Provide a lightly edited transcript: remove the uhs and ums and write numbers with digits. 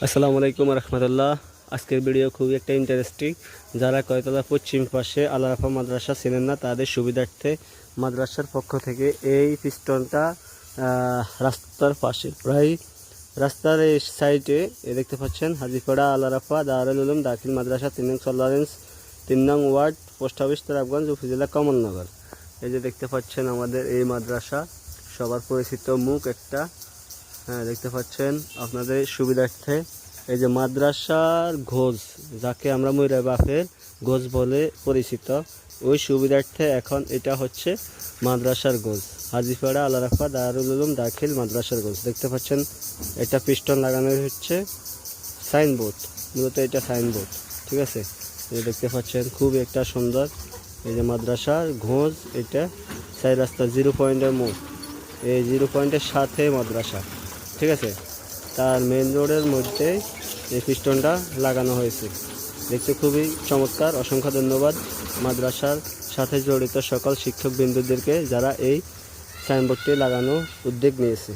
আসসালামু আলাইকুম রহমতুল্লাহ। আজকের ভিডিও খুবই একটা ইন্টারেস্টিং। যারা কয়তলা পশ্চিম পাশে আল আরাফা মাদ্রাসা চেনেন না, তাদের সুবিধার্থে মাদ্রাসার পক্ষ থেকে এই পিস্টনটা রাস্তার পাশে, প্রায় রাস্তার এই সাইডে দেখতে পাচ্ছেন হাজিপাড়া আল আরাফা দারুল উলুম দাখিল মাদ্রাসা 3 নং টলারেন্স 3 নং ওয়ার্ড, পোস্ট অফিস তারাবগঞ্জ, উপজেলা কমলনগর। এই যে দেখতে পাচ্ছেন আমাদের এই মাদ্রাসা, সবার পরিচিত মুখ একটা। হ্যাঁ, দেখতে পাচ্ছেন আপনাদের সুবিধার্থে এই যে মাদ্রাসার ঘোষ, যাকে আমরা ময়রা বাপের ঘোষ বলে পরিচিত, ওই সুবিধার্থে এখন এটা হচ্ছে মাদ্রাসার ঘোষ, হাজিপাড়া আল আরাফা দারুল উলুম দাখিল মাদ্রাসার ঘোষ। দেখতে পাচ্ছেন এটা পিস্টন লাগানো হচ্ছে, সাইনবোর্ড, মূলত এটা সাইনবোর্ড, ঠিক আছে। এই দেখতে পাচ্ছেন খুব একটা সুন্দর এই যে মাদ্রাসার ঘোষ। এটা 4 রাস্তা 0 পয়েন্টের মোড়, এই 0 পয়েন্টের সাথে মাদ্রাসা, ঠিক আছে। তার মেন রোডের মধ্যে এই পিস্টনটা লাগানো হয়েছে, দেখতে খুবই চমৎকার। অসংখ্য ধন্যবাদ মাদ্রাসার সাথে জড়িত সকল শিক্ষক বিন্দুদেরকে, যারা এই সাইনবোর্ডটি লাগানো উদ্যোগ নিয়েছে।